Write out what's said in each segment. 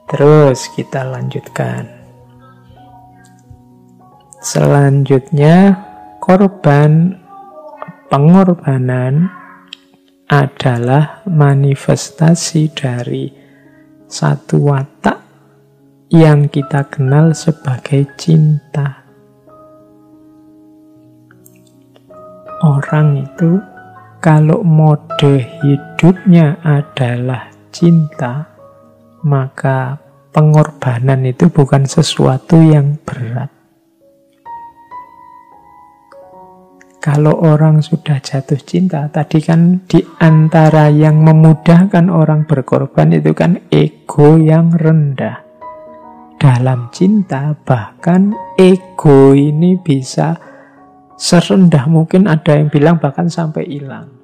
Terus kita lanjutkan. Selanjutnya, pengorbanan adalah manifestasi dari satu watak yang kita kenal sebagai cinta. Orang itu kalau mode hidupnya adalah cinta, maka pengorbanan itu bukan sesuatu yang berat. Kalau orang sudah jatuh cinta, tadi kan di antara yang memudahkan orang berkorban itu kan ego yang rendah. Dalam cinta, bahkan ego ini bisa serendah mungkin, ada yang bilang bahkan sampai hilang.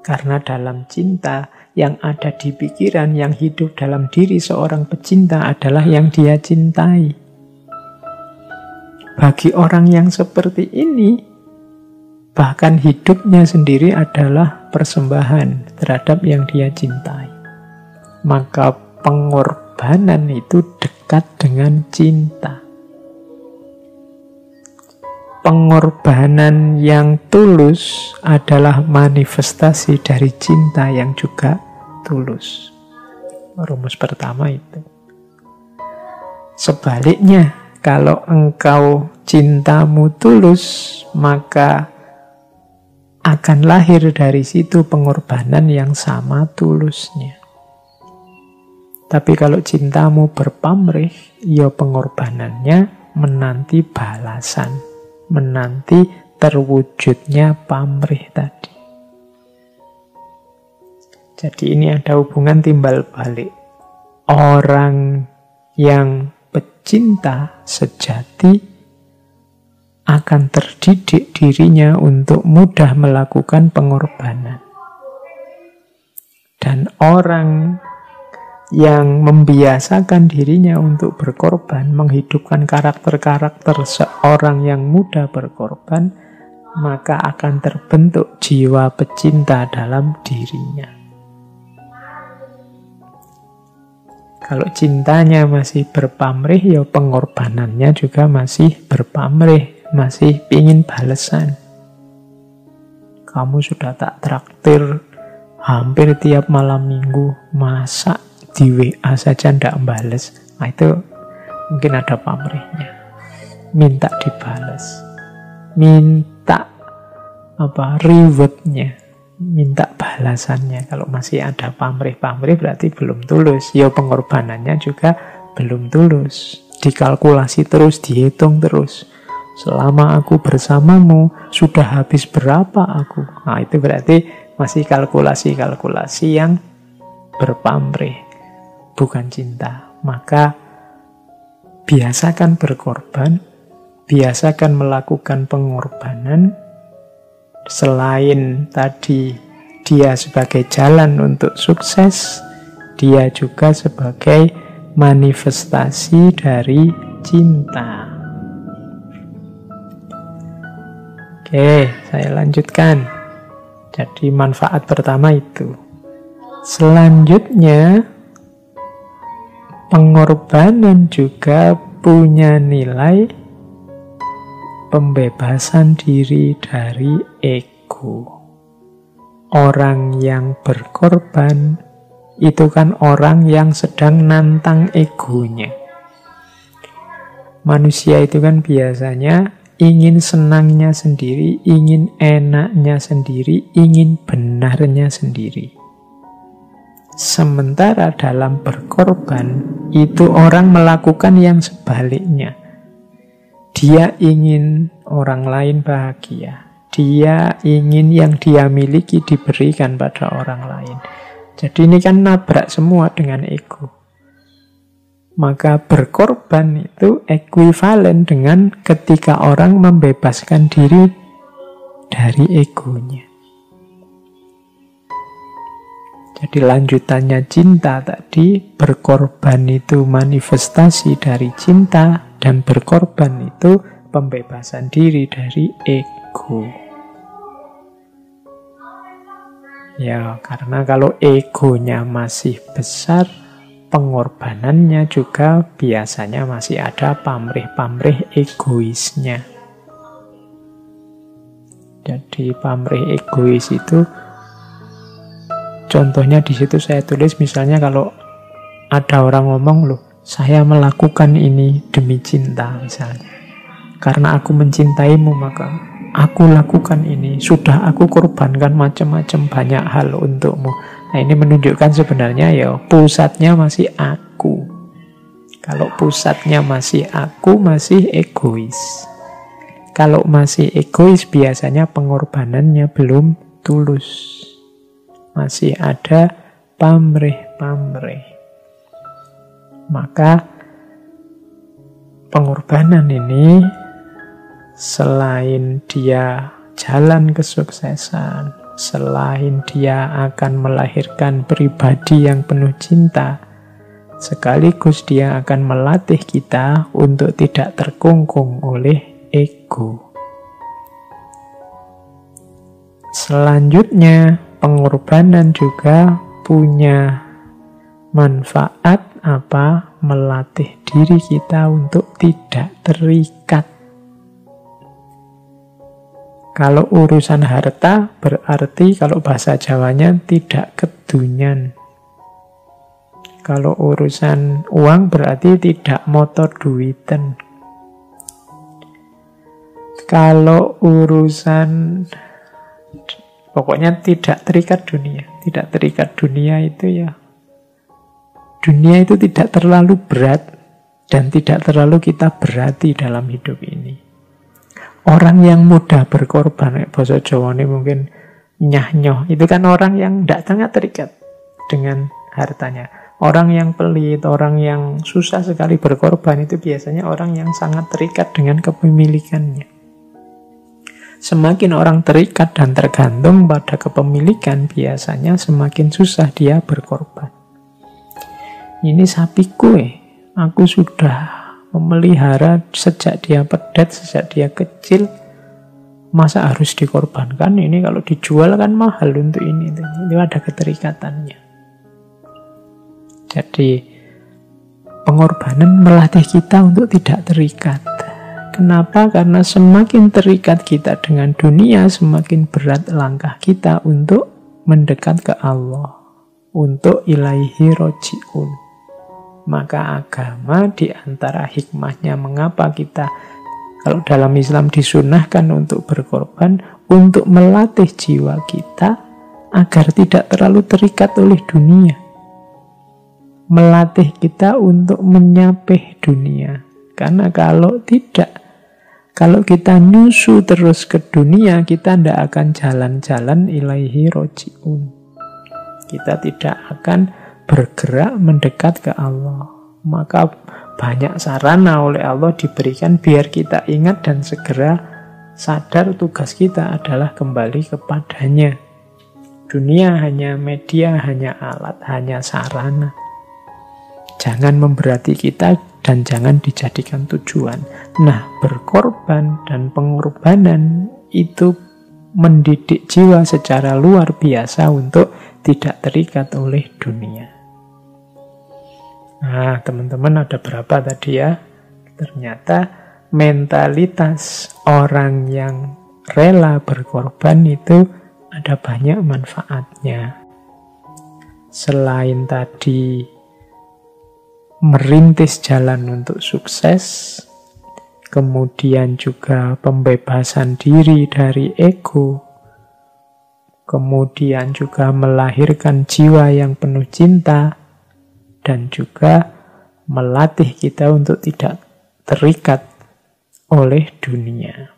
Karena dalam cinta, yang ada di pikiran, yang hidup dalam diri seorang pecinta adalah yang dia cintai. Bagi orang yang seperti ini, bahkan hidupnya sendiri adalah persembahan terhadap yang dia cintai. Maka pengorbanan itu dekat dengan cinta. Pengorbanan yang tulus adalah manifestasi dari cinta yang juga tulus. Rumus pertama itu. Sebaliknya, kalau engkau cintamu tulus, maka akan lahir dari situ pengorbanan yang sama tulusnya. Tapi kalau cintamu berpamrih, ya pengorbanannya menanti balasan, menanti terwujudnya pamrih tadi. Jadi ini ada hubungan timbal balik. Orang yang pecinta sejati akan terdidik dirinya untuk mudah melakukan pengorbanan. Dan orang yang membiasakan dirinya untuk berkorban, menghidupkan karakter-karakter seorang yang mudah berkorban, maka akan terbentuk jiwa pecinta dalam dirinya. Kalau cintanya masih berpamrih, ya pengorbanannya juga masih berpamrih. Masih ingin balesan. Kamu sudah tak traktir hampir tiap malam minggu, masa di WA saja ndak bales? Nah, itu mungkin ada pamrihnya. Minta dibales. Minta rewardnya. Minta balasannya. Kalau masih ada pamrih-pamrih berarti belum tulus. Ya pengorbanannya juga belum tulus. Dikalkulasi terus, dihitung terus. Selama aku bersamamu, sudah habis berapa aku? Nah, itu berarti masih kalkulasi-kalkulasi yang berpamrih, bukan cinta. Maka biasakan berkorban, biasakan melakukan pengorbanan. Selain tadi dia sebagai jalan untuk sukses, dia juga sebagai manifestasi dari cinta. Oke, saya lanjutkan. Jadi manfaat pertama itu. Selanjutnya, pengorbanan juga punya nilai pembebasan diri dari ego. Orang yang berkorban itu kan orang yang sedang nantang egonya. Manusia itu kan biasanya ingin senangnya sendiri, ingin enaknya sendiri, ingin benarnya sendiri. Sementara dalam berkorban, itu orang melakukan yang sebaliknya. Dia ingin orang lain bahagia. Dia ingin yang dia miliki diberikan pada orang lain. Jadi ini kan nabrak semua dengan ego. Maka berkorban itu ekuivalen dengan ketika orang membebaskan diri dari egonya. Jadi lanjutannya cinta tadi, berkorban itu manifestasi dari cinta, dan berkorban itu pembebasan diri dari ego. Ya, karena kalau egonya masih besar, pengorbanannya juga biasanya masih ada pamrih-pamrih egoisnya. Jadi pamrih egois itu contohnya di situ saya tulis, misalnya kalau ada orang ngomong, loh, saya melakukan ini demi cinta misalnya. Karena aku mencintaimu maka aku lakukan ini. Sudah aku korbankan macam-macam banyak hal untukmu. Nah, ini menunjukkan sebenarnya ya pusatnya masih aku. Kalau pusatnya masih aku, masih egois. Kalau masih egois biasanya pengorbanannya belum tulus. Masih ada pamrih-pamrih. Maka pengorbanan ini selain dia jalan kesuksesan, selain dia akan melahirkan pribadi yang penuh cinta, sekaligus dia akan melatih kita untuk tidak terkungkung oleh ego. Selanjutnya, pengorbanan juga punya manfaat apa? Melatih diri kita untuk tidak terikat. Kalau urusan harta berarti kalau bahasa Jawanya tidak kedunyan. Kalau urusan uang berarti tidak motor duiten. Kalau urusan pokoknya tidak terikat dunia. Tidak terikat dunia itu ya, dunia itu tidak terlalu berat dan tidak terlalu kita berati dalam hidup ini. Orang yang mudah berkorban, bahasa Jawa ini mungkin nyah-nyoh, itu kan orang yang tidak sangat terikat dengan hartanya. Orang yang pelit, orang yang susah sekali berkorban, itu biasanya orang yang sangat terikat dengan kepemilikannya. Semakin orang terikat dan tergantung pada kepemilikan, biasanya semakin susah dia berkorban. Ini sapiku, aku sudah memelihara sejak dia pedet, sejak dia kecil, masa harus dikorbankan? Ini kalau dijual kan mahal untuk ini. Itu ada keterikatannya. Jadi pengorbanan melatih kita untuk tidak terikat. Kenapa? Karena semakin terikat kita dengan dunia, semakin berat langkah kita untuk mendekat ke Allah, untuk ilaihi roji'un. Maka agama di antara hikmahnya mengapa kita, kalau dalam Islam disunahkan untuk berkorban, untuk melatih jiwa kita agar tidak terlalu terikat oleh dunia. Melatih kita untuk menyapih dunia. Karena kalau tidak, kalau kita nyusu terus ke dunia, kita tidak akan jalan-jalan ilaihi roji'un. Kita tidak akan bergerak mendekat ke Allah. Maka banyak sarana oleh Allah diberikan biar kita ingat dan segera sadar tugas kita adalah kembali kepadanya. Dunia hanya media, hanya alat, hanya sarana. Jangan memberati kita dan jangan dijadikan tujuan. Nah, berkorban dan pengorbanan itu mendidik jiwa secara luar biasa untuk tidak terikat oleh dunia. Nah, teman-teman, ada berapa tadi ya? Ternyata mentalitas orang yang rela berkorban itu ada banyak manfaatnya. Selain tadi merintis jalan untuk sukses, kemudian juga pembebasan diri dari ego, kemudian juga melahirkan jiwa yang penuh cinta, dan juga melatih kita untuk tidak terikat oleh dunia.